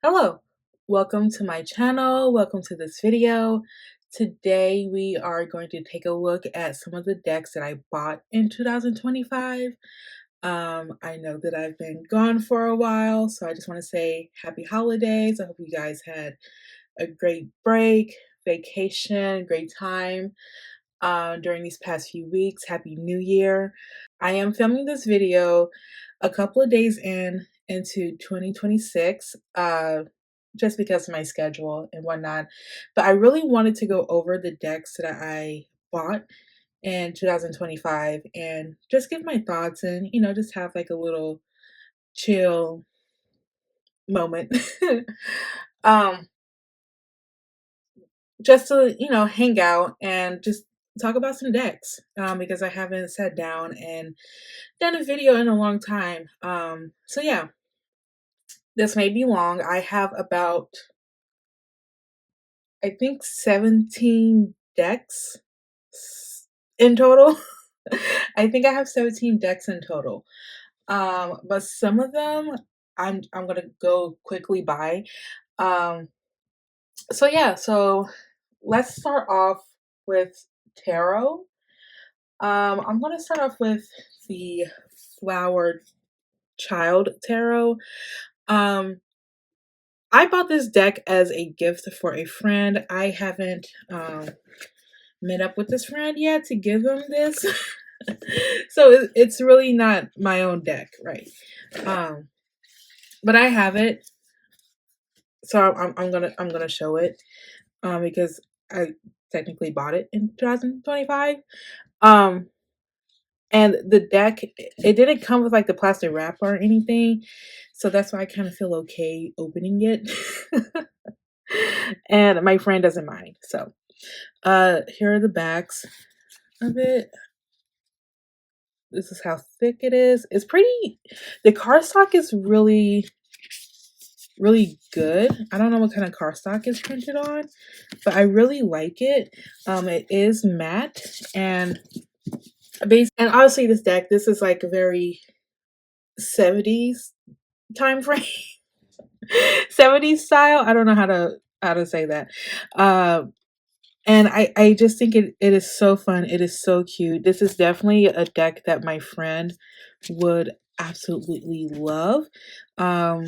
Hello, welcome to my channel. Welcome to this video. Today we are going to take a look at some of the decks that I bought in 2025. I know that I've been gone for a while, so I just want to say happy holidays. I hope you guys had a great break, vacation, great time during these past few weeks. Happy New Year. I am filming this video a couple of days into 2026, just because of my schedule and whatnot. But I really wanted to go over the decks that I bought in 2025 and just give my thoughts and, just have like a little chill moment. um, just to, hang out and just talk about some decks, because I haven't sat down and done a video in a long time. So yeah, this may be long. I have about, I think, 17 decks in total. I think I have 17 decks in total. But some of them I'm gonna go quickly by. Um, so yeah, so let's start off with tarot. I'm gonna start off with the Flower Child Tarot. I bought this deck as a gift for a friend. I haven't met up with this friend yet to give him this. So it's really not my own deck, right? But I have it, so I'm gonna show it, because I technically bought it in 2025. Um, and the deck, it didn't come with like the plastic wrap or anything, so that's why I kind of feel okay opening it. And my friend doesn't mind. So, here are the backs of it. This is how thick it is. It's pretty, the cardstock is really, really good. I don't know what kind of cardstock is printed on, but I really like it. It is matte and and obviously this is like a very 70s time frame. 70s style. I don't know how to say that. And I just think it is so fun. It is so cute. This is definitely a deck that my friend would absolutely love. So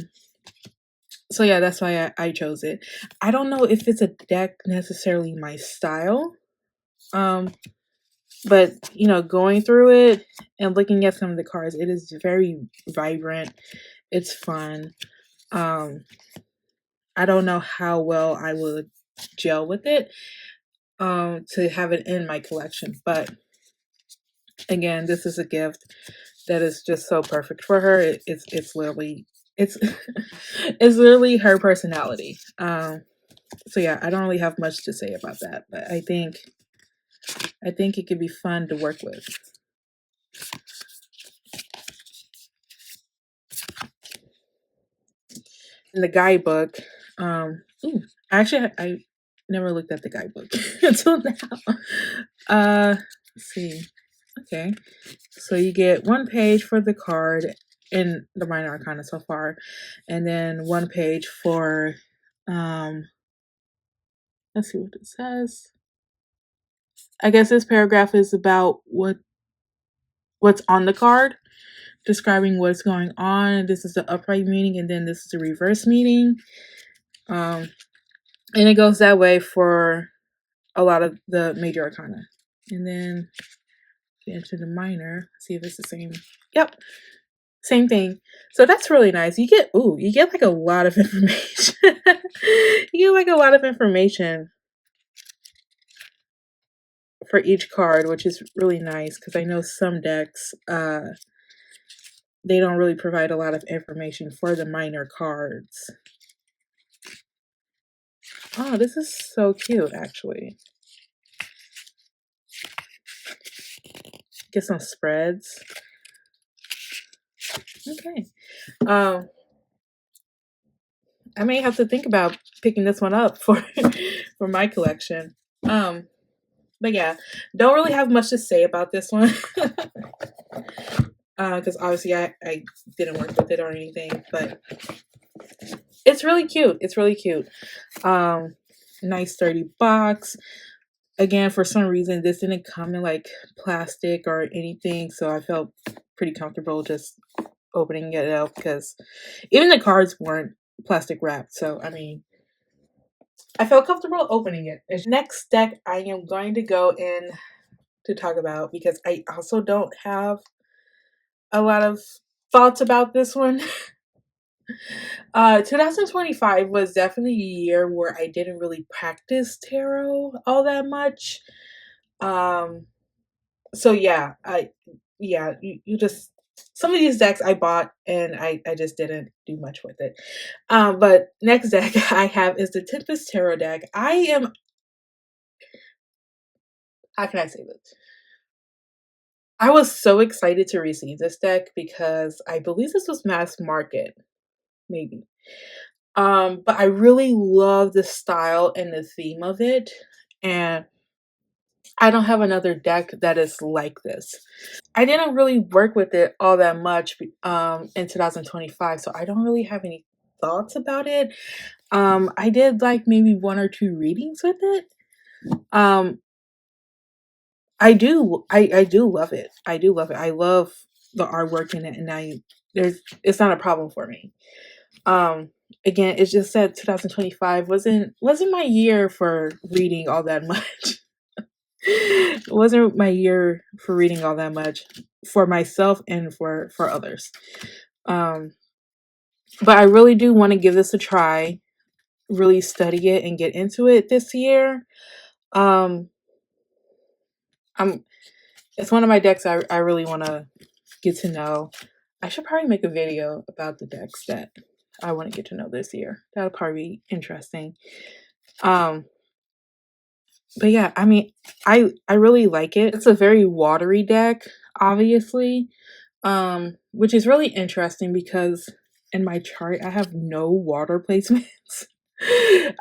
yeah, that's why I chose it. I don't know if it's a deck necessarily my style. But going through it and looking at some of the cards, it is very vibrant. It's fun. I don't know how well I would gel with it to have it in my collection, but again, this is a gift that is just so perfect for her. It's literally it's it's literally her personality. So yeah, I don't really have much to say about that, but I think it could be fun to work with. In the guidebook, actually I never looked at the guidebook until now. Let's see. Okay, so you get one page for the card in the minor arcana so far, and then one page for let's see what it says. I guess this paragraph is about what's on the card, describing what's going on. This is the upright meaning, and then this is the reverse meaning. And it goes that way for a lot of the major arcana. And then get into the minor, see if it's the same. Yep, same thing. So that's really nice. You get like a lot of information. You get like a lot of information for each card, which is really nice because I know some decks they don't really provide a lot of information for the minor cards. Oh, this is so cute, actually. Get some spreads. Okay. I may have to think about picking this one up for for my collection. But yeah, don't really have much to say about this one. Because obviously I didn't work with it or anything, but It's really cute. It's really cute. Um, nice sturdy box. Again, for some reason, this didn't come in like plastic or anything, so I felt pretty comfortable just opening it up because even the cards weren't plastic wrapped. So I mean, I felt comfortable opening it. Next deck I am going to go in to talk about because I also don't have a lot of thoughts about this one. 2025 was definitely a year where I didn't really practice tarot all that much. Um, so yeah, you just some of these decks I bought and I just didn't do much with it. But next deck I have is the Tempest Tarot deck. How can I say this? I was so excited to receive this deck because I believe this was mass market, maybe. But I really love the style and the theme of it, and I don't have another deck that is like this. I didn't really work with it all that much in 2025, so I don't really have any thoughts about it. I did like maybe one or two readings with it. Um, I do love it. I do love it. I love the artwork in it, and it's not a problem for me. Um, Again, it's just that 2025 wasn't my year for reading all that much. It wasn't my year for reading all that much for myself and for others. Um, but I really do want to give this a try, really study it and get into it this year. Um, I'm It's one of my decks I really want to get to know. I should probably make a video about the decks that I want to get to know this year. That'll probably be interesting. Um, but yeah, I mean, I really like it. It's a very watery deck, obviously, which is really interesting because in my chart I have no water placements.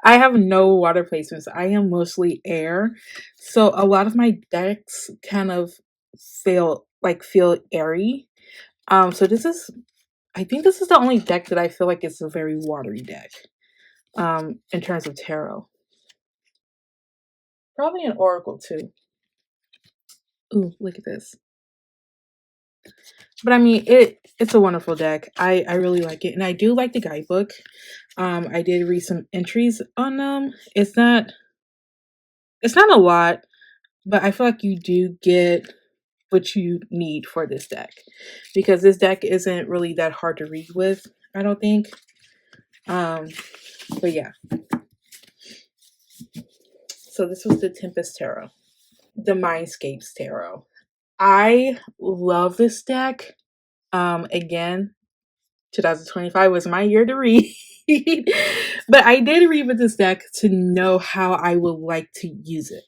I have no water placements. I am mostly air, so a lot of my decks kind of feel airy. So I think this is the only deck that I feel like it's a very watery deck. In terms of tarot, probably an oracle too. Ooh, look at this. But I mean, it's a wonderful deck. I really like it, and I do like the guidebook. I did read some entries on them. It's not a lot, but I feel like you do get what you need for this deck because this deck isn't really that hard to read with. I don't think. Um, but yeah. So this was the Tempest Tarot, the Mindscapes Tarot. I love this deck. Again, 2025 was my year to read. But I did read with this deck to know how I would like to use it.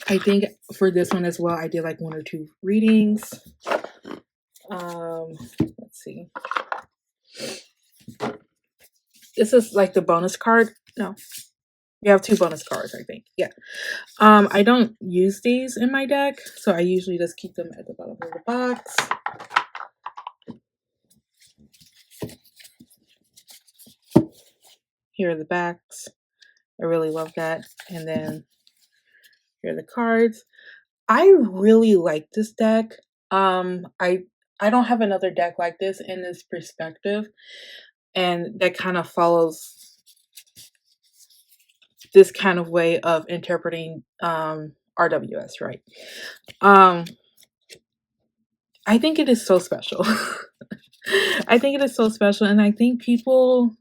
I think for this one as well, I did like one or two readings. Let's see. This is like the bonus card. No, you have two bonus cards, I think. Yeah. I don't use these in my deck, so I usually just keep them at the bottom of the box. Here are the backs. I really love that. And then here are the cards. I really like this deck. I don't have another deck like this in this perspective, and that kind of follows this kind of way of interpreting RWS, right? I think it is so special. I think it is so special, and I think people,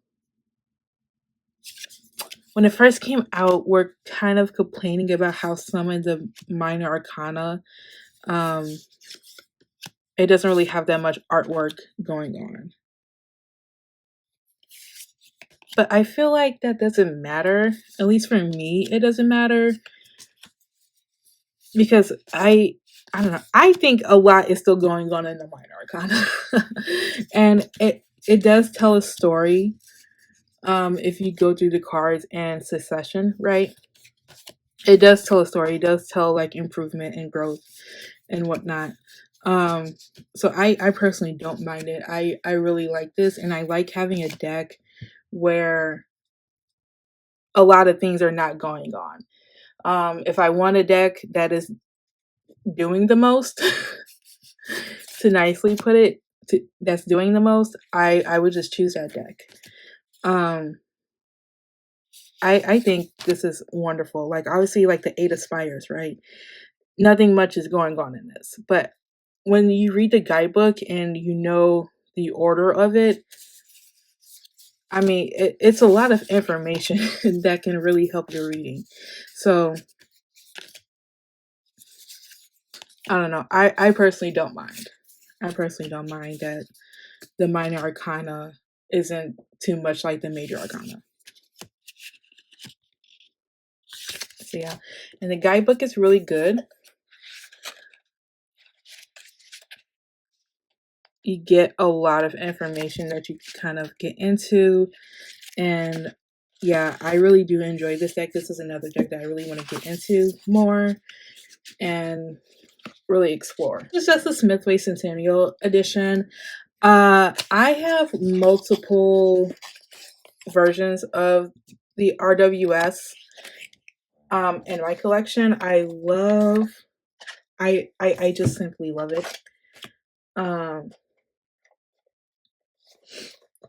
when it first came out, were kind of complaining about how some of the minor arcana, it doesn't really have that much artwork going on. But I feel like that doesn't matter. At least for me, it doesn't matter because I don't know. I think a lot is still going on in the minor arcana, and it does tell a story. If you go through the cards and succession, right? It does tell a story. It does tell like improvement and growth and whatnot. So I personally don't mind it. I really like this, and I like having a deck where a lot of things are not going on. If I want a deck that is doing the most, to nicely put it, that's doing the most, I would just choose that deck. Um, I think this is wonderful. Like obviously, like the Eight of Spires, right? Nothing much is going on in this, but when you read the guidebook and you know the order of it, I mean, it's a lot of information that can really help your reading. So I don't know. I personally don't mind. I personally don't mind that the minor arcana isn't too much like the major arcana. So yeah, and the guidebook is really good. You get a lot of information that you kind of get into, and yeah, I really do enjoy this deck. This is another deck that I really want to get into more and really explore. This is just the Smithway Centennial Edition. I have multiple versions of the RWS in my collection. I just simply love it.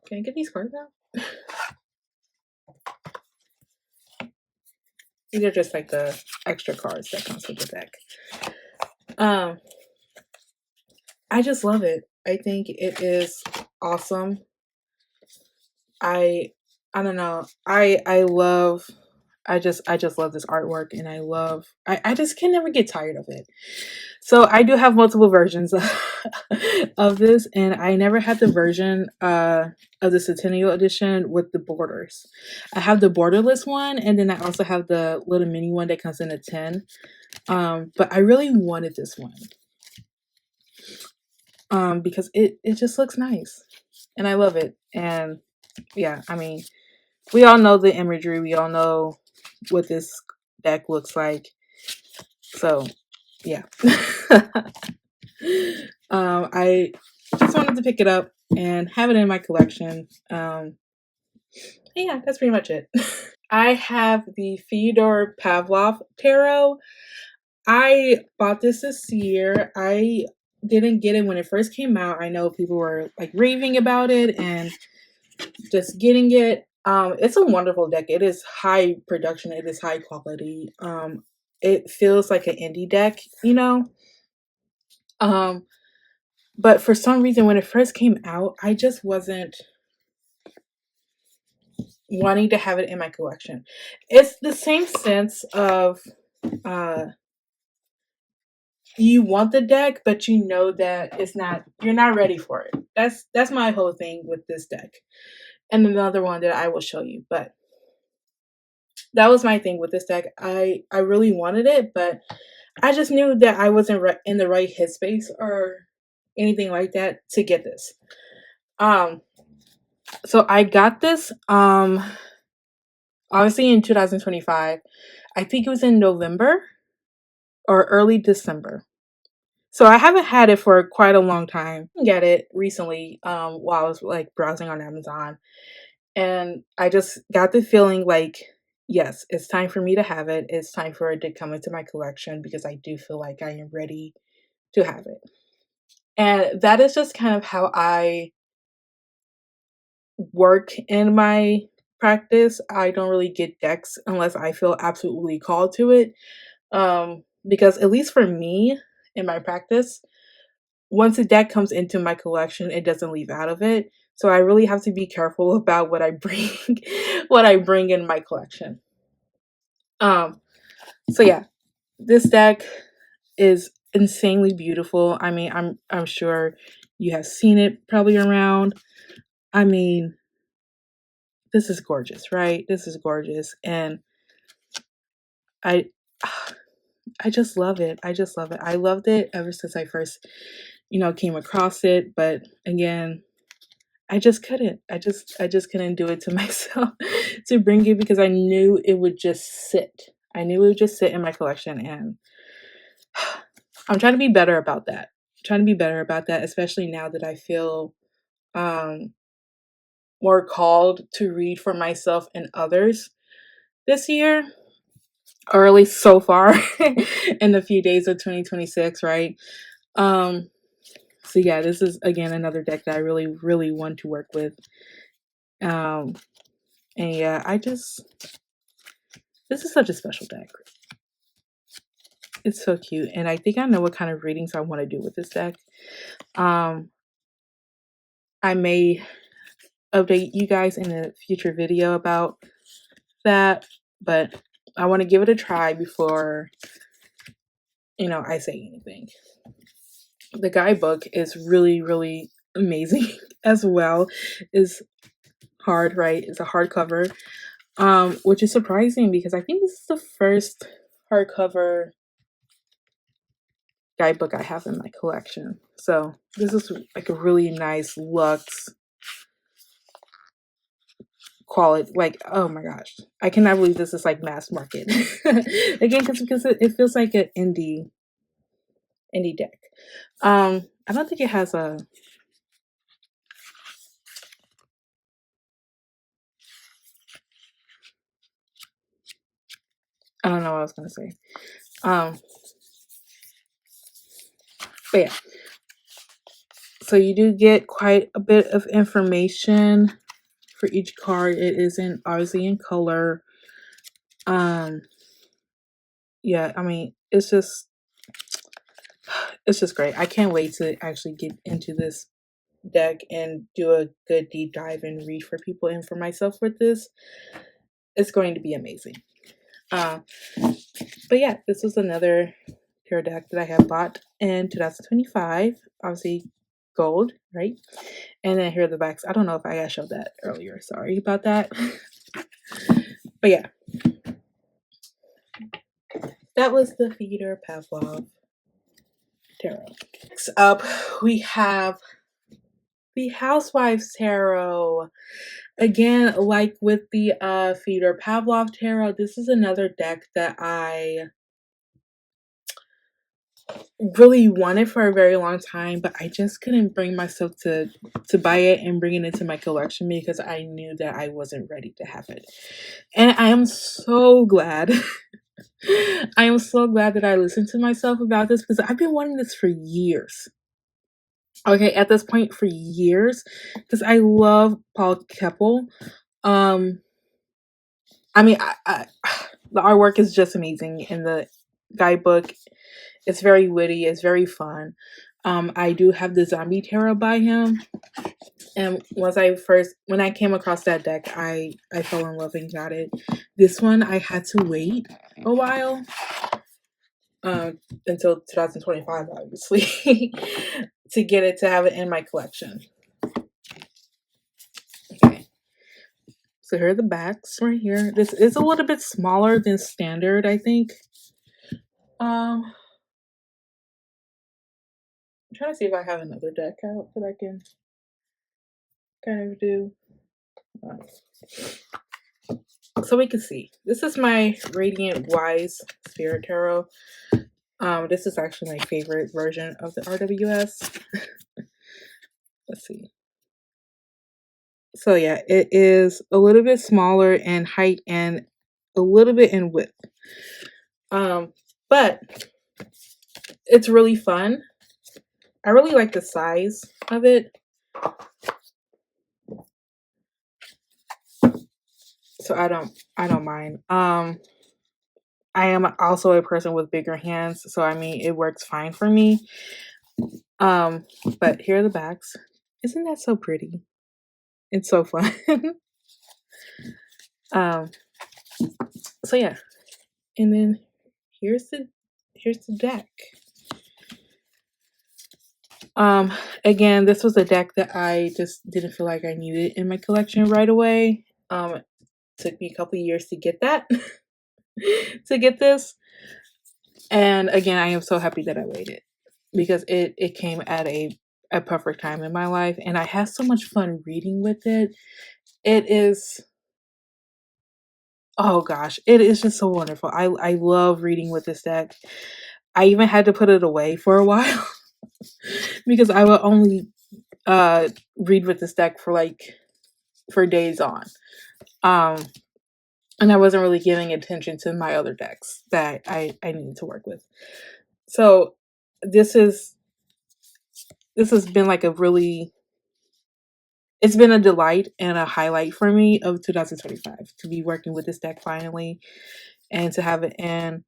Can I get these cards out? These are just like the extra cards that comes with the deck. I just love it. I think it is awesome. I don't know. I just love this artwork, and I just can never get tired of it. So I do have multiple versions of this, and I never had the version of the Centennial Edition with the borders. I have the borderless one, and then I also have the little mini one that comes in a 10. But I really wanted this one because it just looks nice, and I love it. And yeah, I mean, we all know the imagery. We all know what this deck looks like. So yeah. I just wanted to pick it up and have it in my collection. Yeah, that's pretty much it. I have the Fyodor Pavlov tarot. I bought this year. I didn't get it when it first came out. I know people were like raving about it and just getting it. It's a wonderful deck. It is high production. It is high quality. It feels like an indie deck, you know. But for some reason, when it first came out, I just wasn't wanting to have it in my collection. It's the same sense of you want the deck, but you know that you're not ready for it. That's my whole thing with this deck. And another one that I will show you, but that was my thing with this deck. I really wanted it, but I just knew that I wasn't in the right headspace or anything like that to get this. So I got this obviously in 2025. I think it was in November or early December. So I haven't had it for quite a long time. I get it recently while I was like browsing on Amazon, and I just got the feeling like, yes, it's time for me to have it. It's time for it to come into my collection because I do feel like I am ready to have it. And that is just kind of how I work in my practice. I don't really get decks unless I feel absolutely called to it. Because at least for me in my practice, once a deck comes into my collection, it doesn't leave out of it. So I really have to be careful about what I bring what I bring in my collection. So yeah, this deck is insanely beautiful. I mean, I'm sure you have seen it probably around. I mean, this is gorgeous, right? This is gorgeous, and I I just love it. I just love it. I loved it ever since I first, came across it, but again, I just couldn't. I just couldn't do it to myself to bring it because I knew it would just sit. I knew it would just sit in my collection, and I'm trying to be better about that. trying to be better about that, especially now that I feel more called to read for myself and others this year, or at least so far in the few days of 2026, right? So yeah, this is again another deck that I really, really want to work with. And yeah, this is such a special deck. It's so cute, and I think I know what kind of readings I want to do with this deck. I may update you guys in a future video about that, but I want to give it a try before, I say anything. The guidebook is really, really amazing as well. Is hard, right? It's a hardcover, which is surprising because I think this is the first hardcover guidebook I have in my collection. So this is like a really nice luxe quality. Like, oh my gosh, I cannot believe this is like mass market. Again, because it feels like an indie deck. I don't think it has a. I don't know what I was gonna say. But yeah. So you do get quite a bit of information for each card. It isn't obviously in color. Yeah, I mean, it's just great. I can't wait to actually get into this deck and do a good deep dive and read for people and for myself with this. It's going to be amazing. But yeah, this was another tarot deck that I have bought in 2025. Obviously gold, right? And then here are the backs. I don't know if I showed that earlier. Sorry about that. But yeah. That was the Theodore Pavlov tarot. Next up, we have the Housewives Tarot. Again, like with the Theodore Pavlov Tarot, this is another deck that I really wanted for a very long time, but I just couldn't bring myself to buy it and bring it into my collection because I knew that I wasn't ready to have it. And I am so glad. I am so glad that I listened to myself about this because I've been wanting this for years. Okay, at this point for years, because I love Paul Keppel. I mean, the artwork is just amazing in the guidebook. It's very witty. It's very fun. I do have the Zombie Tarot by him, and when I came across that deck, I fell in love and got it. This one I had to wait a while, until 2025, obviously, to have it in my collection. Okay. So here are the backs right here. This is a little bit smaller than standard, I think. I'm trying to see if I have another deck out that I can kind of do. So we can see. This is my Radiant Wise Spirit Tarot. This is actually my favorite version of the RWS. Let's see. So yeah, it is a little bit smaller in height and a little bit in width. But it's really fun. I really like the size of it. So I don't mind. I am also a person with bigger hands, so I mean it works fine for me. But here are the backs. Isn't that so pretty? It's so fun. So yeah. And then here's the deck. Again, this was a deck that I just didn't feel like I needed in my collection right away. It took me a couple years to get that. To get this. And again, I am so happy that I waited because it came at a perfect time in my life, and I had so much fun reading with it. It is, oh gosh, it is just so wonderful. I love reading with this deck. I even had to put it away for a while because I will only read with this deck for days on. Um, and I wasn't really giving attention to my other decks that I needed to work with. So this is this has been like it's been a delight and a highlight for me of 2025 to be working with this deck finally and to have it in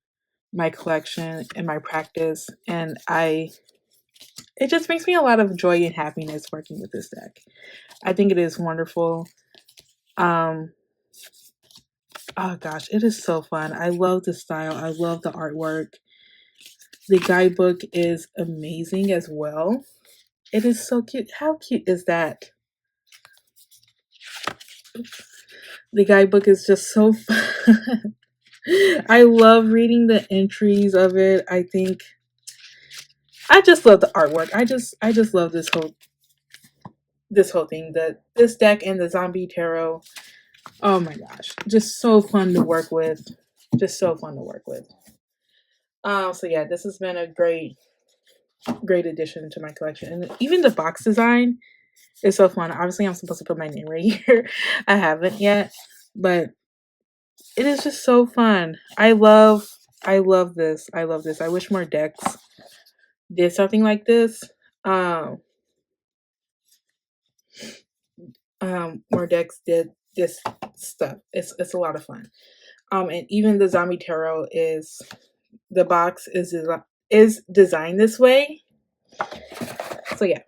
my collection and my practice. And it just makes me a lot of joy and happiness working with this deck. I think it is wonderful. Oh gosh, it is so fun. I love the style. I love the artwork. The guidebook is amazing as well. It is so cute. How cute is that? The guidebook is just so fun. I love reading the entries of it. I just love the artwork. I just love this whole thing. This deck and the zombie tarot. Oh my gosh. Just so fun to work with. Just so fun to work with. So yeah, this has been a great addition to my collection. And even the box design is so fun. Obviously I'm supposed to put my name right here. I haven't yet, but it is just so fun. I love this. I love this. I wish more decks did something like this. More decks did this stuff. It's a lot of fun. And even the zombie tarot the box is designed this way. So yeah,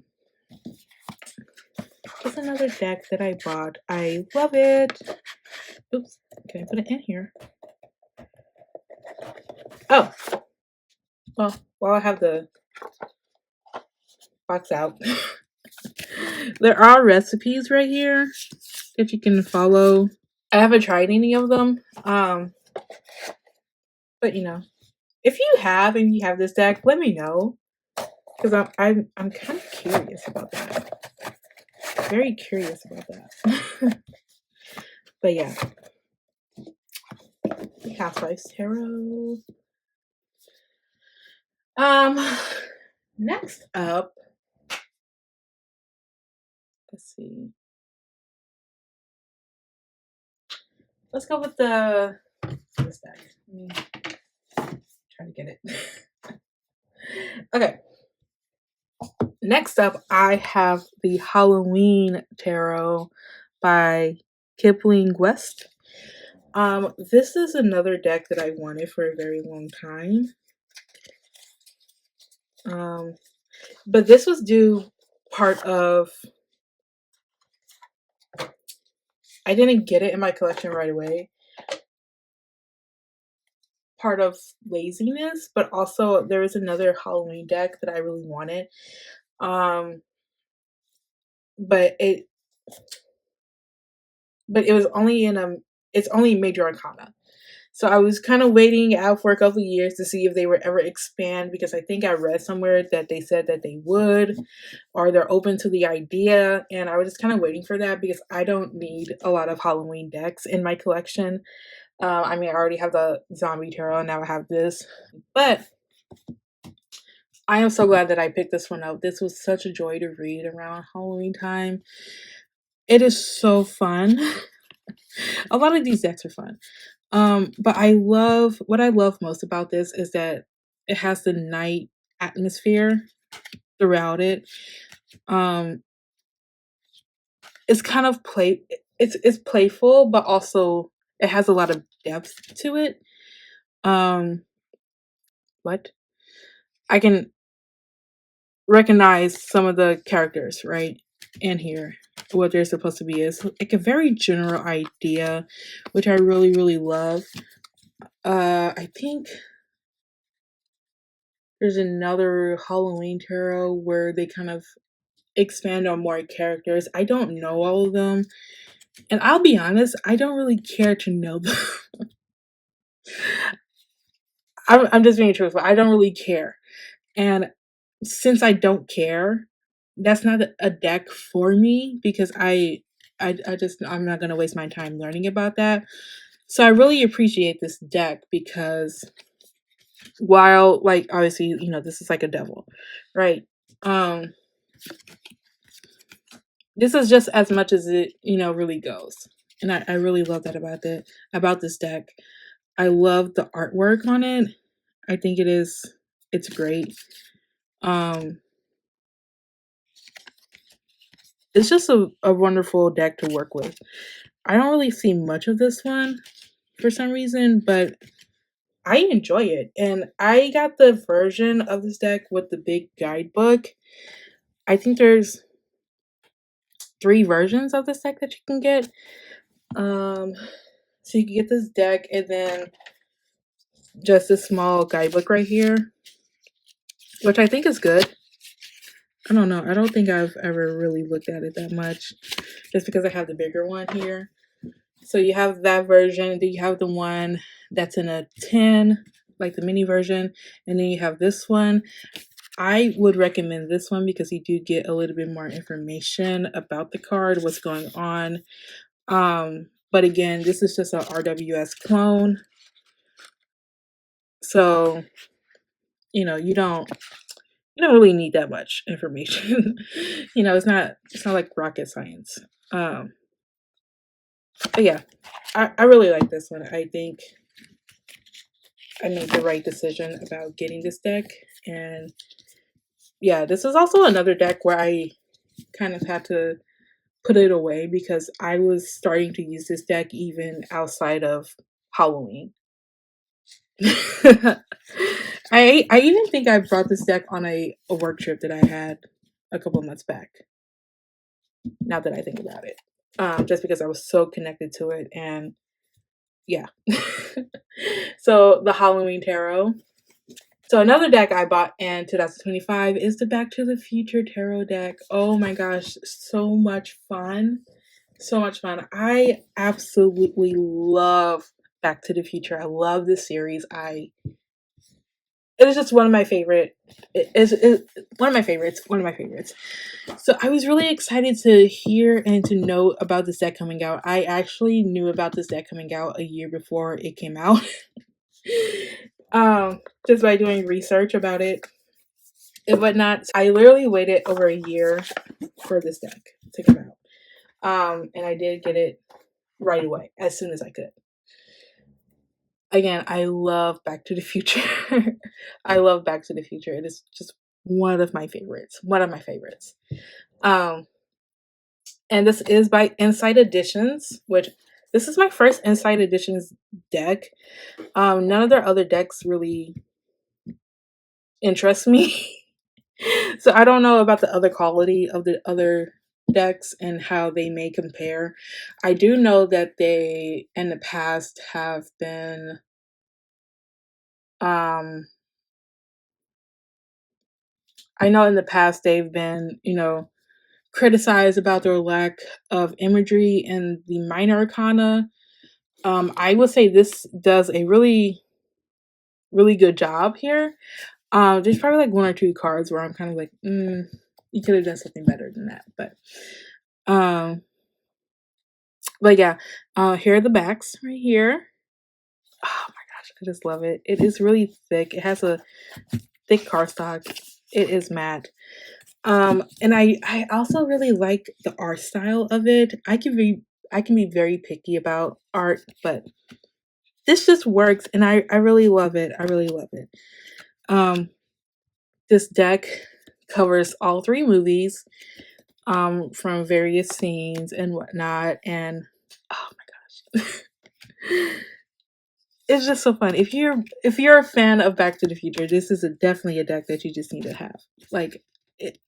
just another deck that I bought. I love it. Oops, can I put it in here? Oh, well, while I have the box out, there are recipes right here that you can follow. I haven't tried any of them, but you know, if you have this deck, let me know because I'm kind of curious about that. Very curious about that. But yeah, Housewives Tarot. Next up, let's see. Let's go with this deck. Let me try to get it. Okay. Next up, I have the Halloween Tarot by Kipling West. This is another deck that I wanted for a very long time. But this was due part of. I didn't get it in my collection right away. Part of laziness, but also there was another Halloween deck that I really wanted. But it was only it's only major arcana. So I was kind of waiting out for a couple of years to see if they would ever expand, because I think I read somewhere that they said that they would, or they're open to the idea. And I was just kind of waiting for that because I don't need a lot of Halloween decks in my collection. I mean, I already have the zombie tarot, now I have this. But I am so glad that I picked this one up. This was such a joy to read around Halloween time. It is so fun. A lot of these decks are fun. But what I love most about this is that it has the night atmosphere throughout it. It's kind of it's playful, but also it has a lot of depth to it. What? I can recognize some of the characters, right? In here, what they're supposed to be is like a very general idea, which I really, really love. I think there's another Halloween tarot where they kind of expand on more characters. I don't know all of them. And I'll be honest, I don't really care to know them. I'm just being truthful. I don't really care. And since I don't care, that's not a deck for me because I'm not going to waste my time learning about that. So I really appreciate this deck because while, like, obviously, you know, this is like a devil, right? Um, this is just as much as it, really goes. And I really love that about this deck. I love the artwork on it. I think it's great. Um, it's just a wonderful deck to work with. I don't really see much of this one for some reason, but I enjoy it. And I got the version of this deck with the big guidebook. I think there's 3 versions of this deck that you can get. So you can get this deck and then just a small guidebook right here, which I think is good. I don't know. I don't think I've ever really looked at it that much just because I have the bigger one here. So you have that version, then you have the one that's in a 10, like the mini version, and then you have this one. I would recommend this one because you do get a little bit more information about the card, what's going on. But again, this is just a RWS clone. So, you don't really need that much information. It's not like rocket science. But yeah, I really like this one. I think I made the right decision about getting this deck. And yeah, this is also another deck where I kind of had to put it away because I was starting to use this deck even outside of Halloween. I even think I brought this deck on a work trip that I had a couple months back. Now that I think about it, just because I was so connected to it, and yeah. So the Halloween Tarot. So another deck I bought in 2025 is the Back to the Future Tarot deck. Oh my gosh, so much fun. So much fun. I absolutely love Back to the Future. I love this series. It is just one of my favorite. It is one of my favorites. One of my favorites. So I was really excited to hear and to know about this deck coming out. I actually knew about this deck coming out a year before it came out. Just by doing research about it and whatnot. I literally waited over a year for this deck to come out. And I did get it right away, as soon as I could. Again, I love Back to the Future. I love Back to the Future. It is just one of my favorites. One of my favorites. And this is by Insight Editions, which this is my first Insight Editions deck. None of their other decks really interest me. So I don't know about the other quality of the other decks and how they may compare. I do know that they in the past have been I know in the past they've been, criticized about their lack of imagery in the minor arcana. I would say this does a really, really good job here. There's probably like 1 or 2 cards where I'm kind of like, you could have done something better than that. But yeah, here are the backs right here. Oh my gosh, I just love it. It is really thick. It has a thick cardstock. It is matte. And I also really like the art style of it. I can be very picky about art, but this just works and I really love it. I really love it. This deck covers all 3 movies, from various scenes and whatnot, and oh my gosh. It's just so fun. If you're a fan of Back to the Future, this is definitely a deck that you just need to have. Like it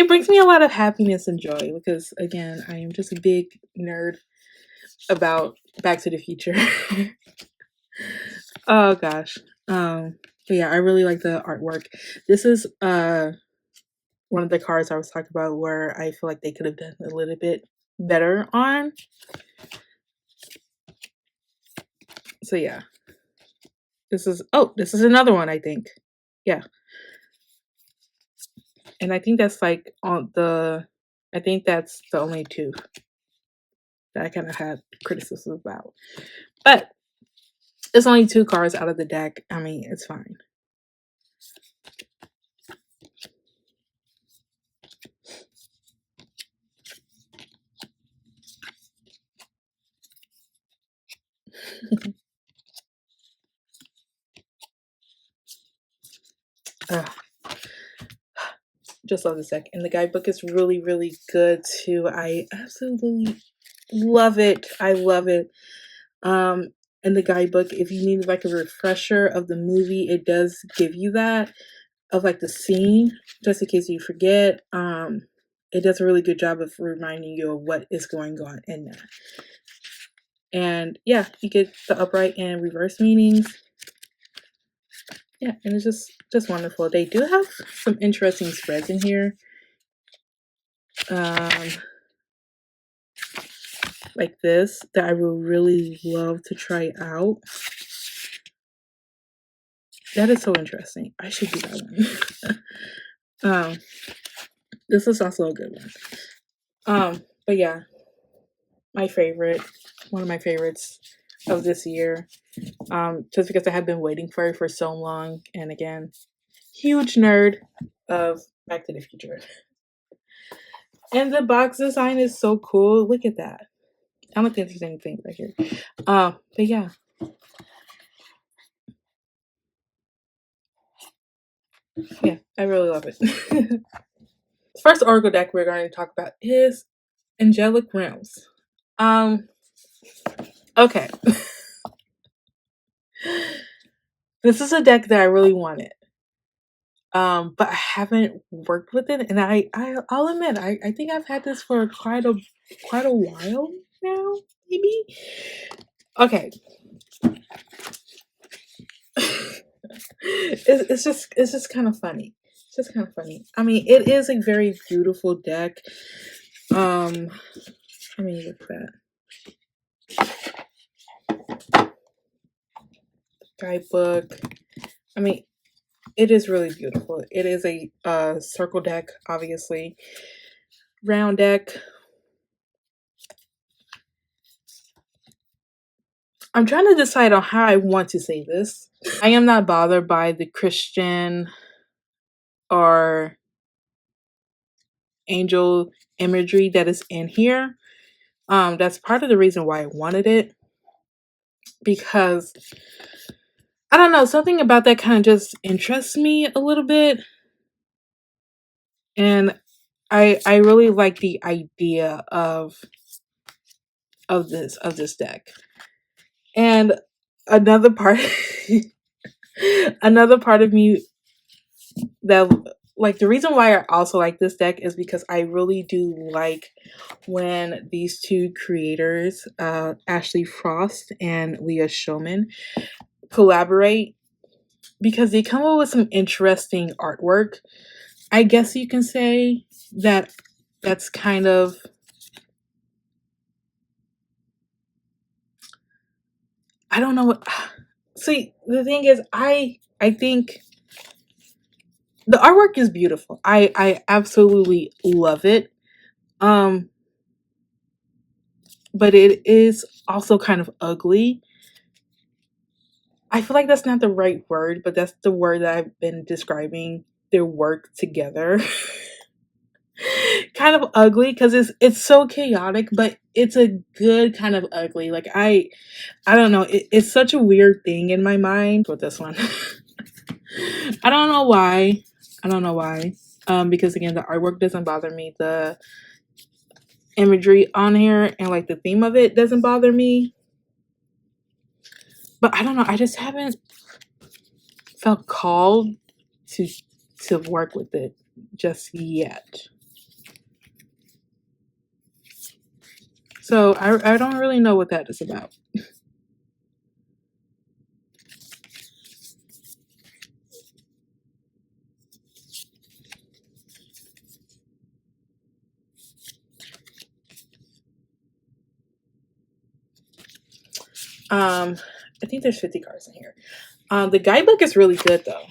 brings me a lot of happiness and joy because again, I am just a big nerd about Back to the Future. Oh gosh. But yeah, I really like the artwork. This is one of the cards I was talking about where I feel like they could have done a little bit better on. So yeah. This is another one, I think. Yeah. And I think that's like I think that's the only 2 that I kind of had criticism about. But it's only 2 cards out of the deck. I mean, it's fine. Ugh, just love this deck. And the guidebook is really, really good too. I absolutely love it. I love it. In the guidebook, if you need like a refresher of the movie, it does give you that, of like the scene, just in case you forget. It does a really good job of reminding you of what is going on in that. And yeah, you get the upright and reverse meanings. Yeah, and it's just wonderful. They do have some interesting spreads in here. Um, like this that I would really love to try out. That is so interesting. I should do that one. This is also a good one. But yeah, my favorite, one of my favorites of this year. Just because I have been waiting for it for so long, and again, huge nerd of Back to the Future. And the box design is so cool. Look at that. I don't think there's anything right here. But yeah. Yeah, I really love it. First Oracle deck we're going to talk about is Angelic Realms. Okay. This is a deck that I really wanted. But I haven't worked with it, and I'll admit I think I've had this for quite a while now, maybe. Okay. It's just kind of funny. It's just kind of funny. I mean, it is a very beautiful deck. I mean, look at that guidebook. I mean, it is really beautiful. It is a circle deck, obviously. Round deck. I'm trying to decide on how I want to say this. I am not bothered by the Christian or angel imagery that is in here. That's part of the reason why I wanted it, because I don't know, something about that kind of just interests me a little bit, and I really like the idea of this deck. And another part another part of me that, like, the reason why I also like this deck is because I really do like when these two creators, Ashley Frost and Leah Shulman, collaborate, because they come up with some interesting artwork. I guess you can say that that's kind of, I don't know what. See, the thing is, I think the artwork is beautiful. I absolutely love it. But it is also kind of ugly. I feel like that's not the right word, but that's the word that I've been describing their work together. Kind of ugly, because it's so chaotic, but it's a good kind of ugly. Like, I don't know. It's such a weird thing in my mind with this one. I don't know why. I don't know why. Because again, the artwork doesn't bother me. The imagery on here and like the theme of it doesn't bother me. But I don't know. I just haven't felt called to work with it just yet. So I don't really know what that is about. I think there's 50 cards in here. The guidebook is really good though,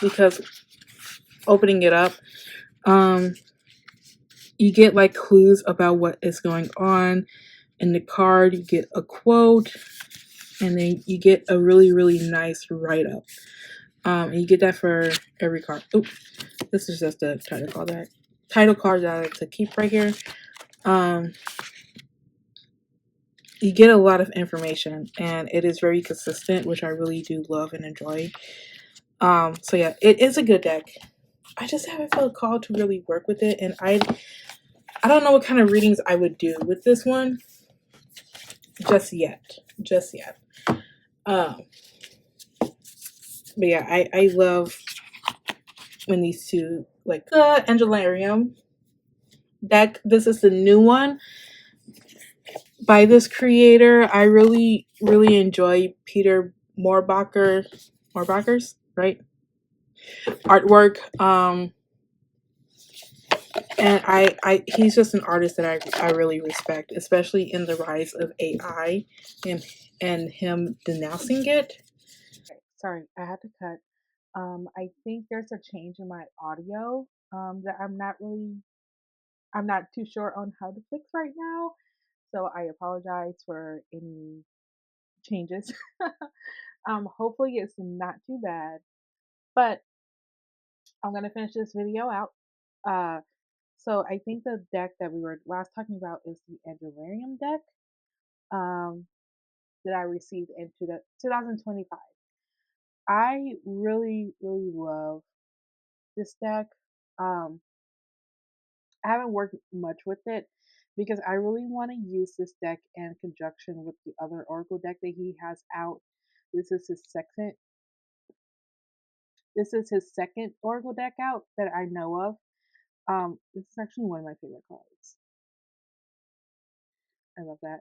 because opening it up, you get like clues about what is going on. In the card, you get a quote, and then you get a really, really nice write-up. And you get that for every card. Oh, this is just a title card that I like to keep right here. you get a lot of information, and it is very consistent, which I really do love and enjoy. So yeah, it is a good deck. I just haven't felt called to really work with it, and I don't know what kind of readings I would do with this one just yet. Just yet. Um, but yeah, I love when these two, like the Angelarium deck. This is the new one by this creator. I really enjoy Peter Moorbacher's right artwork. And he's just an artist that I really respect, especially in the rise of AI and him denouncing it. Sorry, I had to cut. I think there's a change in my audio that I'm not too sure on how to fix right now. So I apologize for any changes. Hopefully it's not too bad, but I'm gonna finish this video out. Uh, so I think the deck that we were last talking about is the Angelarium deck um, that I received in 2025. I really love this deck. Um, I haven't worked much with it because I really want to use this deck in conjunction with the other Oracle deck that he has out. This is his second. This is his second Oracle deck out that I know of. This is actually one of my favorite cards. I love that.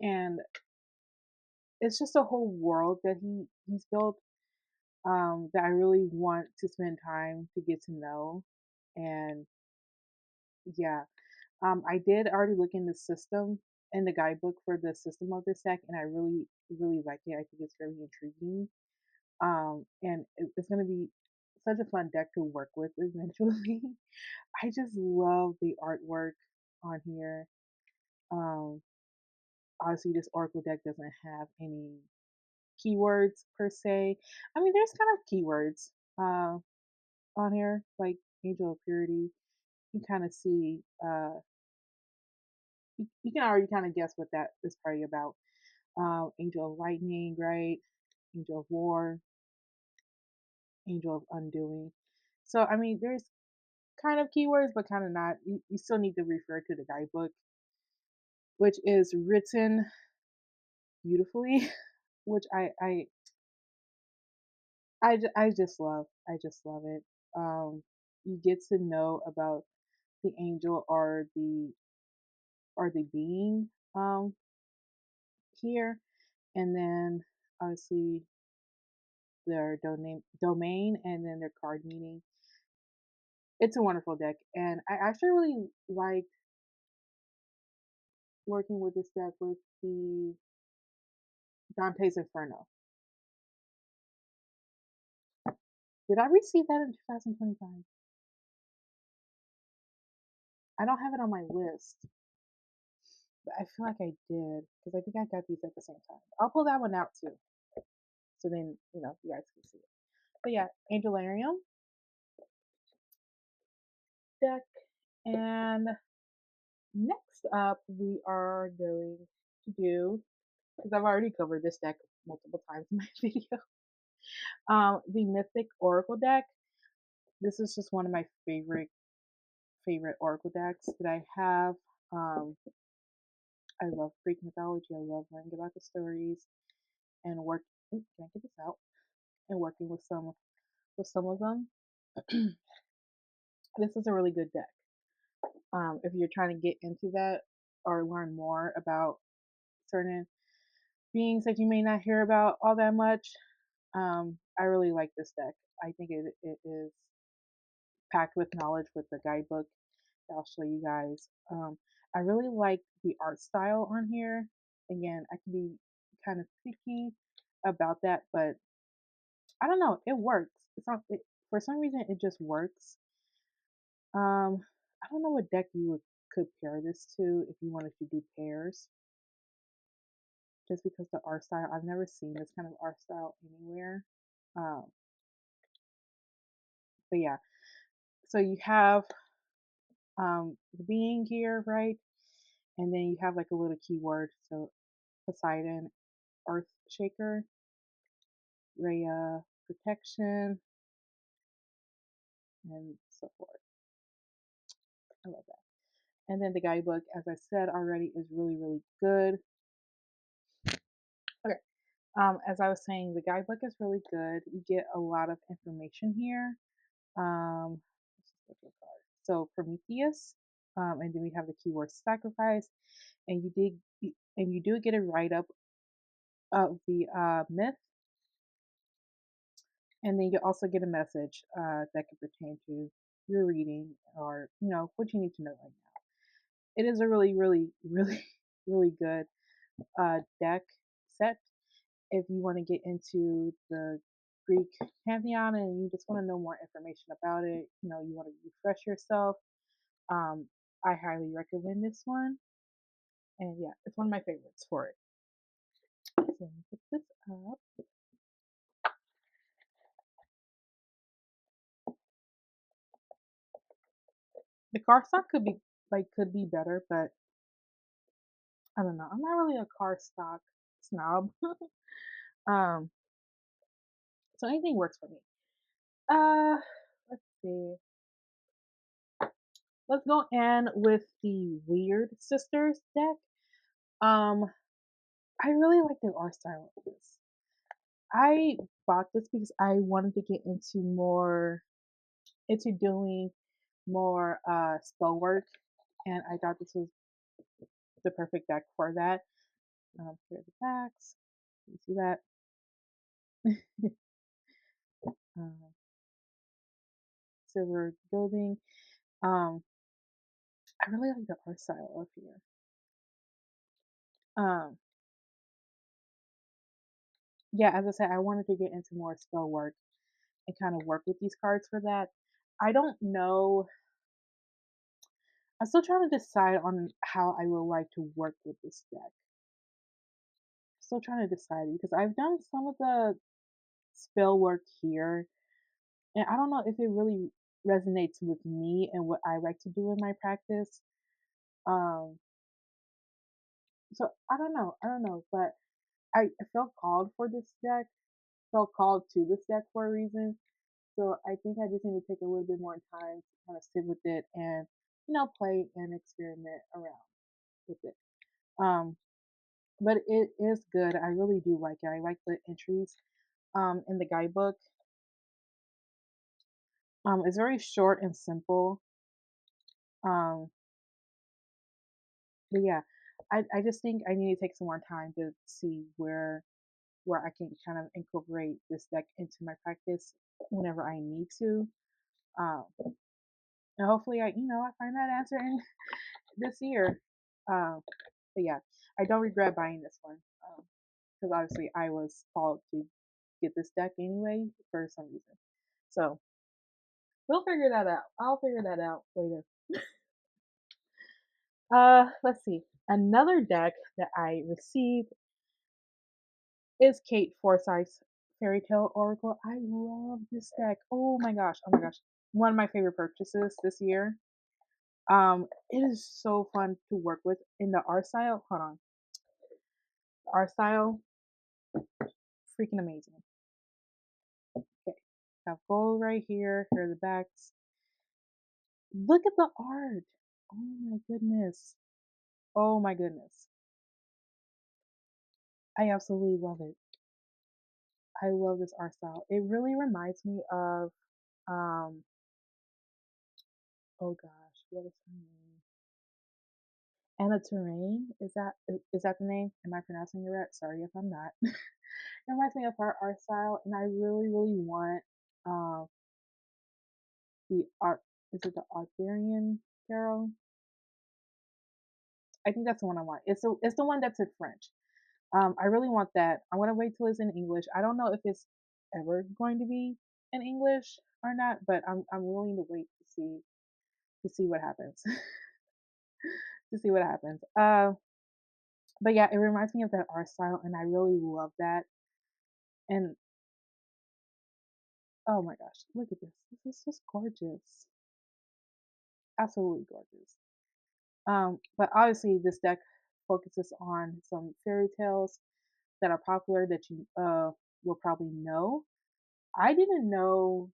And it's just a whole world that he's built that I really want to spend time to get to know. And yeah, I did already look in the system and the guidebook for the system of this deck, and I really like it. I think it's very intriguing. And it's going to be such a fun deck to work with eventually. I just love the artwork on here. Um, Obviously, this Oracle deck doesn't have any keywords per se. I mean, there's kind of keywords on here, like Angel of Purity. You kind of see, you can already kind of guess what that is probably about. Angel of Lightning, right? Angel of War, Angel of Undoing. So, I mean, there's kind of keywords, but kind of not. You still need to refer to the guidebook, which is written beautifully, which I just love. I just love it. You get to know about the angel or the being here, and then obviously their domain, and then their card meaning. It's a wonderful deck, and I actually really like working with this deck with the Dante's Inferno. Did I receive that in 2025? I don't have it on my list, but I feel like I did because I think I got these at the same time. I'll pull that one out too, so then you guys can see it. But yeah, Angelarium deck, and next up we are going to do, because I've already covered this deck multiple times in my video, the Mythic Oracle deck. This is just one of my favorite Oracle decks that I have. Um, I love Greek mythology. I love learning about the stories and work. Oops, can't get this out. And working with some of them. This is a really good deck. If you're trying to get into that or learn more about certain beings that you may not hear about all that much, I really like this deck. I think it is packed with knowledge with the guidebook that I'll show you guys. I really like the art style on here. Again, I can be kind of picky about that, but I don't know. It works. For some reason, it just works. I don't know what deck you would could pair this to if you wanted to do pairs. Just because the art style, I've never seen this kind of art style anywhere. Um, but yeah, so you have the being here, right? And then you have like a little keyword. So Poseidon, Earth Shaker, Rhea, Protection, and so forth. I love that. And then the guidebook, as I said already, is really, really good. Okay. As I was saying, the guidebook is really good. You get a lot of information here. Um, so Prometheus, and then we have the keyword sacrifice, and you do get a write up of the myth, and then you also get a message that can pertain to your reading or what you need to know right now. It is a really, really, really, really good deck set if you want to get into the Greek pantheon and you just want to know more information about it. You want to refresh yourself. Um, I highly recommend this one, and yeah, it's one of my favorites for it. So let me put this up. The cardstock could be better, but I don't know. I'm not really a cardstock snob. um, so anything works for me. Uh, let's see. Let's go in with the Weird Sisters deck. Um, I really like the art style of this. I bought this because I wanted to get into doing more spell work, and I thought this was the perfect deck for that. Here are the backs. You see that? um, Silver building. Um, I really like the art style of here. Um, yeah, as I said, I wanted to get into more spell work and kind of work with these cards for that. I don't know. I'm still trying to decide on how I would like to work with this deck. Still trying to decide because I've done some of the spell work here, and I don't know if it really resonates with me and what I like to do in my practice. Um, so I don't know. I don't know, but I felt called for this deck. Felt called to this deck for a reason. So I think I just need to take a little bit more time to kind of sit with it and play and experiment around with it. Um, but it is good. I really do like it. I like the entries in the guidebook. It's very short and simple. Um, but yeah, I just think I need to take some more time to see where I can kind of incorporate this deck into my practice whenever I need to. Um, and hopefully I find that answer in this year. But yeah, I don't regret buying this one because obviously I was called to get this deck anyway for some reason. So we'll figure that out. I'll figure that out later. Let's see. Another deck that I received is Kate Forsyth's Fairy Tale Oracle. I love this deck. Oh my gosh. Oh my gosh. One of my favorite purchases this year. It is so fun to work with in the art style. Hold on. The art style, freaking amazing. Okay. Got gold right here. Here are the backs. Look at the art. Oh my goodness. Oh my goodness. I absolutely love it. I love this art style. It really reminds me of um oh gosh, what is her name? Anna Terrain. Is that the name? Am I pronouncing it right? Sorry if I'm not. It reminds me of her art style, and I really, really want um the art. Is it the Arthurian Tarot? I think that's the one I want. It's the one that's in French. I really want that. I want to wait till it's in English. I don't know if it's ever going to be in English or not, but I'm willing to wait to see what happens. To see what happens. But yeah, it reminds me of that art style, and I really love that. And oh my gosh, look at this! This is just gorgeous. Absolutely gorgeous. But obviously, this deck focuses on some fairy tales that are popular that you will probably know. I didn't know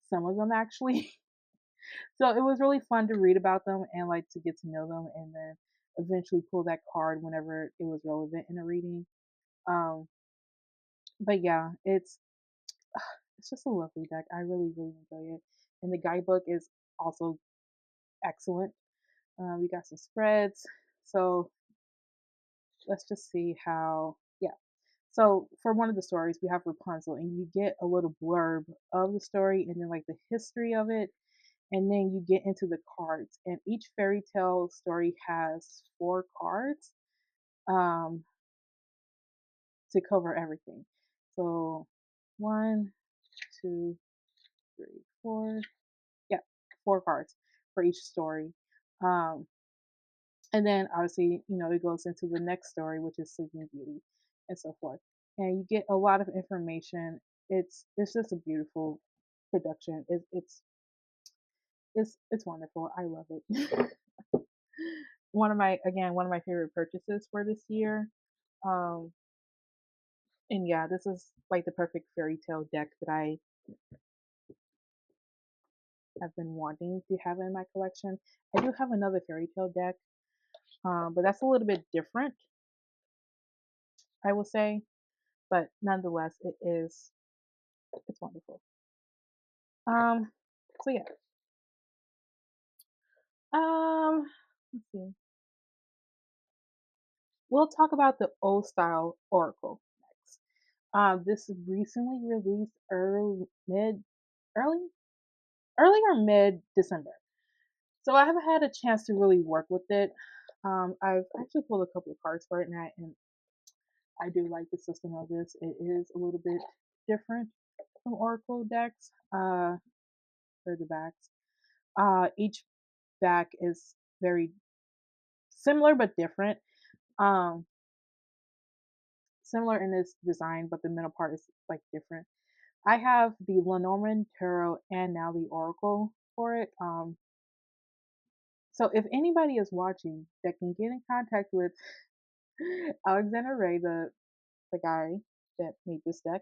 some of them actually, so it was really fun to read about them and like to get to know them, and then eventually pull that card whenever it was relevant in a reading. Um, but yeah, it's just a lovely deck. I really really enjoy it, and the guidebook is also excellent. We got some spreads, so let's just see how. Yeah. So for one of the stories, we have Rapunzel, and you get a little blurb of the story, and then like the history of it, and then you get into the cards. And each fairy tale story has 4 cards um, to cover everything. So 1, 2, 3, 4. Yeah, 4 cards for each story. Um, and then obviously, it goes into the next story, which is Sleeping Beauty, and so forth. And you get a lot of information. It's just a beautiful production. It's wonderful. I love it. One of my favorite purchases for this year. Um, and yeah, this is like the perfect fairy tale deck that I have been wanting to have in my collection. I do have another fairy tale deck, but that's a little bit different, I will say. But nonetheless, it's wonderful. Um, so yeah. Let's see. We'll talk about the old style Oracle next. This is recently released early, early or mid December. So I haven't had a chance to really work with it. I've actually pulled a couple of cards for it, and I do like the system of this. It is a little bit different from Oracle decks. For the backs, each back is very similar but different. Um, Similar in its design, but the middle part is like different. I have the Lenormand Tarot and now the Oracle for it. So if anybody is watching that can get in contact with Alexander Ray, the guy that made this deck,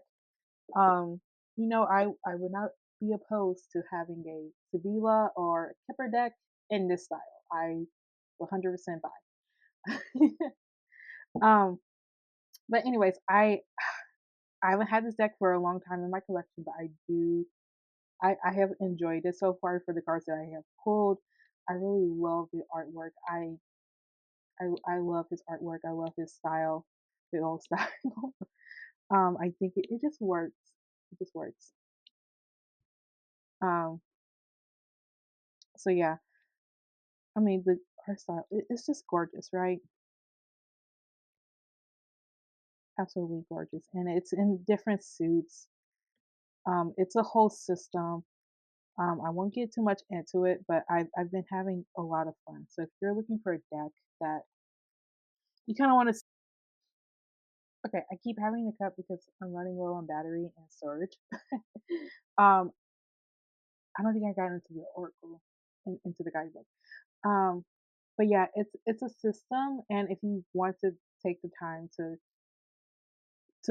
um, I would not be opposed to having a Sevilla or Kipper deck in this style. I 100% buy. um, but anyways, I haven't had this deck for a long time in my collection, but I have enjoyed it so far for the cards that I have pulled. I really love the artwork. I love his artwork. I love his style, the old style. I think it just works. It just works. Um, so yeah, I mean the art style, it's just gorgeous, right? Absolutely gorgeous, and it's in different suits. It's a whole system. I won't get too much into it, but I've been having a lot of fun. So if you're looking for a deck that you kind of want to, okay, I keep having to cut because I'm running low on battery and storage. um, I don't think I got into the Oracle, into the guidebook. Um, but yeah, it's a system, and if you want to take the time to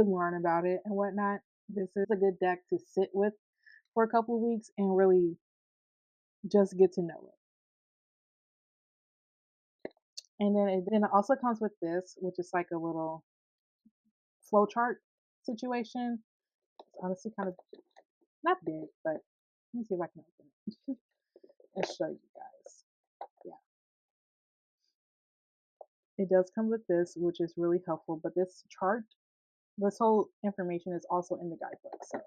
learn about it and whatnot, this is a good deck to sit with for a couple of weeks and really just get to know it. And then it also comes with this, which is like a little flowchart situation. It's honestly kind of not big, but let me see if I can open it and show you guys. Yeah, it does come with this, which is really helpful. But this whole information is also in the guidebook, so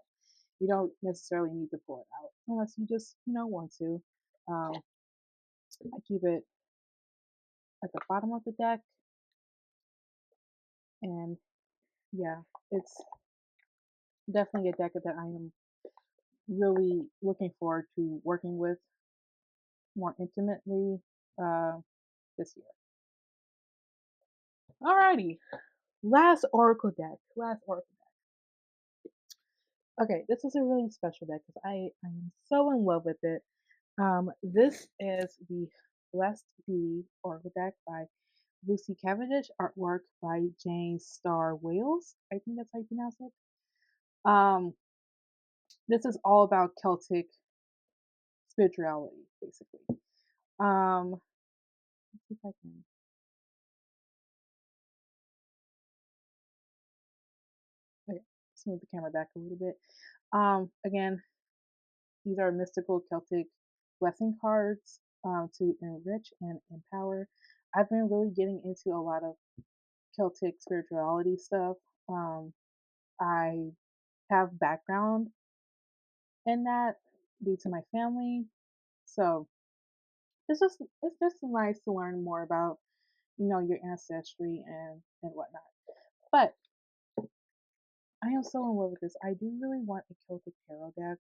you don't necessarily need to pull it out unless you just want to. Um, I keep it at the bottom of the deck, and yeah, it's definitely a deck that I am really looking forward to working with more intimately uh, this year. Alrighty, last Oracle deck. Last Oracle deck. Okay, this is a really special deck because I am so in love with it. This is the Blessed Be Oracle deck by Lucy Cavendish, artwork by Jane Star Wales. I think that's how you pronounce it. Um, this is all about Celtic spirituality, basically. Let's see if I can. Okay, let's move the camera back a little bit. Again, these are mystical Celtic blessing cards to enrich and empower. I've been really getting into a lot of Celtic spirituality stuff. I have background in that due to my family, so it's just nice to learn more about your ancestry and whatnot. But I am so in love with this. I do really want a Celtic tarot deck.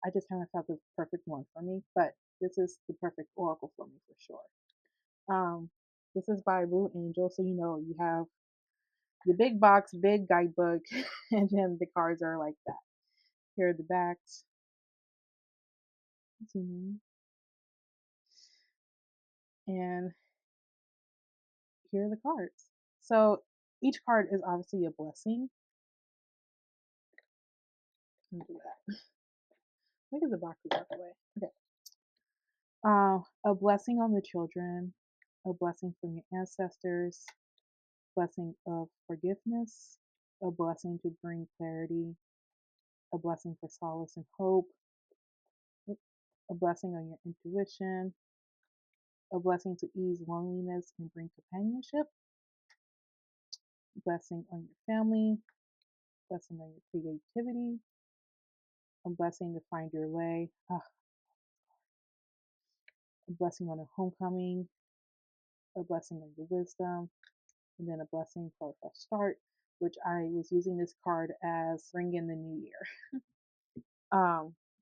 I just haven't found the perfect one for me, but this is the perfect oracle for me for sure. This is by Blue Angel, so you have the big box, big guidebook, and then the cards are like that. Here are the backs. And here are the cards. So each card is obviously a blessing. Let me do that. Look at the boxes out the way. Okay. A blessing on the children, a blessing from your ancestors, blessing of forgiveness, a blessing to bring clarity, a blessing for solace and hope, a blessing on your intuition, a blessing to ease loneliness and bring companionship, blessing on your family, blessing on your creativity, a blessing to find your way, a blessing on a homecoming, a blessing on your wisdom, and then a blessing for a fresh start, which I was using this card as bring in the new year.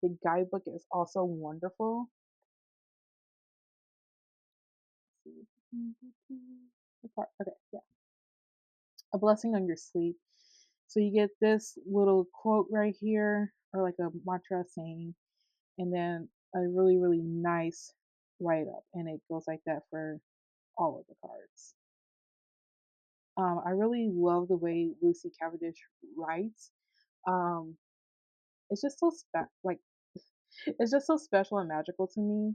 The guidebook is also wonderful. Okay, yeah. A blessing on your sleep. So you get this little quote right here, or like a mantra saying, and then a really, really nice write up. And it goes like that for all of the cards. I really love the way Lucy Cavendish writes. Um, it's just so like it's just so special and magical to me,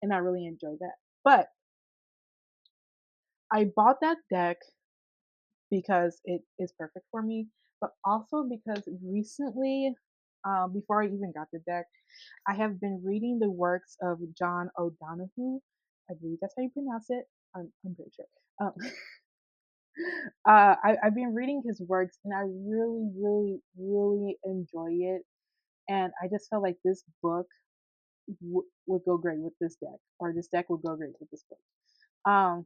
and I really enjoy that. But I bought that deck because it is perfect for me, but also because recently, before I even got the deck, I have been reading the works of John O'Donohue. I believe that's how you pronounce it. I'm pretty sure. I've been reading his works and I really, really, really enjoy it. And I just felt like this book would go great with this deck, or this deck would go great with this book. Um,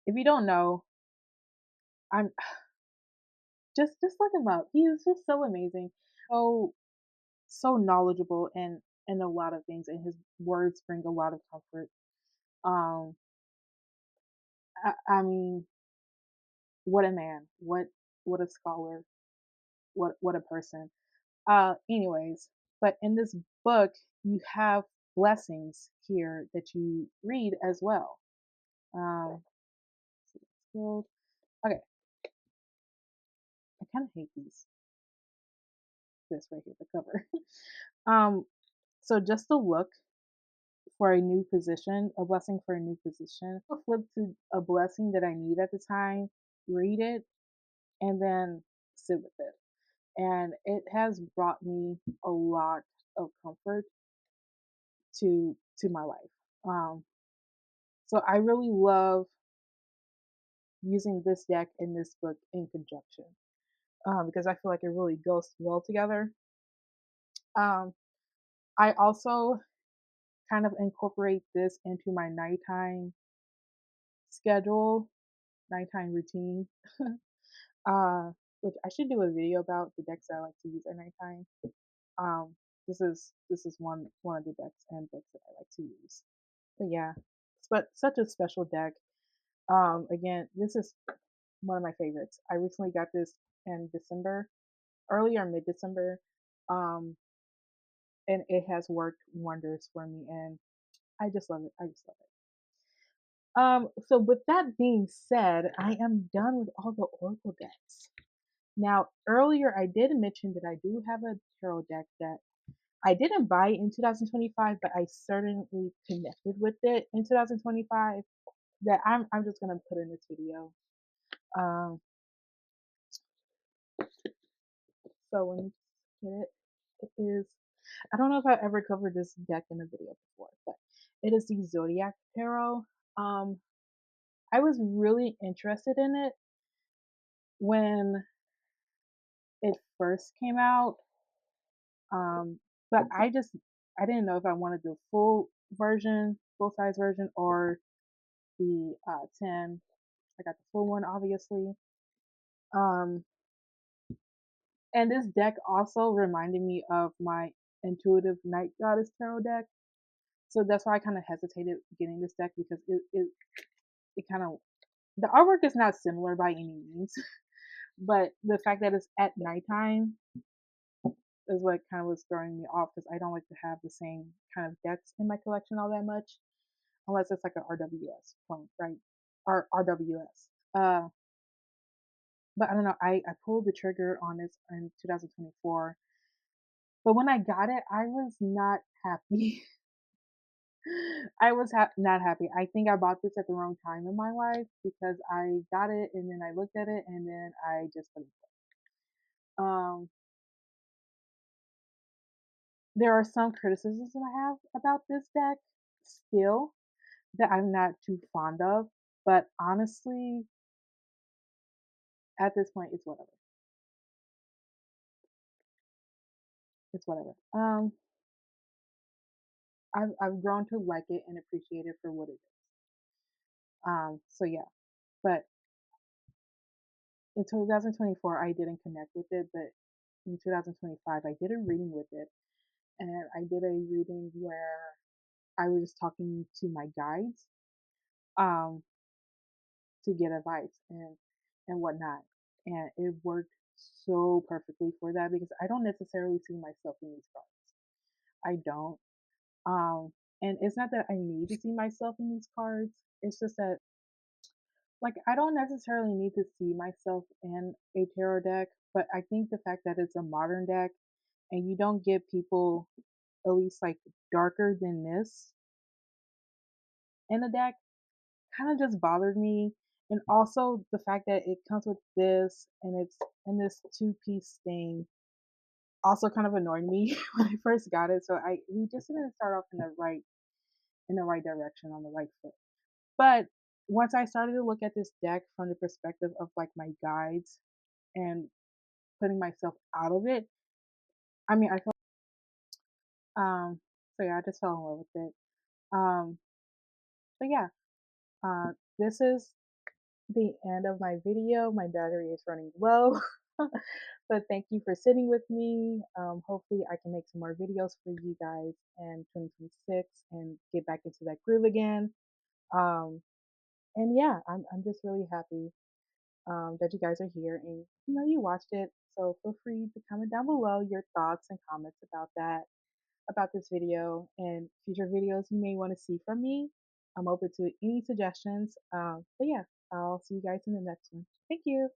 if you don't know, I'm just look him up. He is just so amazing, so knowledgeable and a lot of things, and his words bring a lot of comfort. Um, I mean, what a man, what a scholar, what a person. Anyways, but in this book, you have blessings here that you read as well. Um, okay, I kind of hate this right here, the cover. um, so just to look for a new position, a blessing for a new position. I'll flip to a blessing that I need at the time, read it, and then sit with it. And it has brought me a lot of comfort to my life. Um, so I really love using this deck and this book in conjunction because I feel like it really goes well together. Um, I also kind of incorporate this into my nighttime schedule, nighttime routine. uh, which I should do a video about the decks that I like to use at nighttime. Um, this is one of the decks and books that I like to use. But yeah, but such a special deck. Again, this is one of my favorites. I recently got this in December, early or mid December, um, and it has worked wonders for me. And I just love it. I just love it. So with that being said, I am done with all the Oracle decks. Now, earlier I did mention that I do have a tarot deck that I didn't buy in 2025, but I certainly connected with it in 2025. That I'm just gonna put in this video. Um, so when you get it, it is. I don't know if I ever covered this deck in a video before, but it is the Zodiac Tarot. Um, I was really interested in it when it first came out. But I didn't know if I wanted the full version, full size version, or the 10. I got the full one, obviously. Um, and this deck also reminded me of my Intuitive Night Goddess Tarot deck. So that's why I kind of hesitated getting this deck because it kind of, the artwork is not similar by any means, but the fact that it's at nighttime is what kind of was throwing me off because I don't like to have the same kind of decks in my collection all that much, unless it's like an RWS point, right? Or RWS. But I don't know. I pulled the trigger on this in 2024, but when I got it, I was not happy. I was not happy. I think I bought this at the wrong time in my life because I got it and then I looked at it and then I just put it. Um, there are some criticisms that I have about this deck still that I'm not too fond of, but honestly, at this point, it's whatever. It's whatever. I've grown to like it and appreciate it for what it is. So yeah, but in 2024 I didn't connect with it, but in 2025 I did a reading with it, and I did a reading where I was talking to my guides, um, to get advice and whatnot, and it worked so perfectly for that because I don't necessarily see myself in these cards. I don't. Um, and it's not that I need to see myself in these cards. It's just that like I don't necessarily need to see myself in a tarot deck, but I think the fact that it's a modern deck and you don't get people at least like darker than this in a deck kind of just bothered me. And also the fact that it comes with this and it's in this two-piece thing also kind of annoyed me when I first got it. So I we just didn't start off in the right direction on the right foot. But once I started to look at this deck from the perspective of like my guides and putting myself out of it, I mean, I felt so yeah, I just fell in love with it. Um, but yeah, this is the end of my video. My battery is running low, but thank you for sitting with me. Hopefully, I can make some more videos for you guys in 2026 and get back into that groove again. Um, and yeah, I'm just really happy that you guys are here and you watched it. So feel free to comment down below your thoughts and comments about that, about this video and future videos you may want to see from me. I'm open to any suggestions. But yeah, I'll see you guys in the next one. Thank you.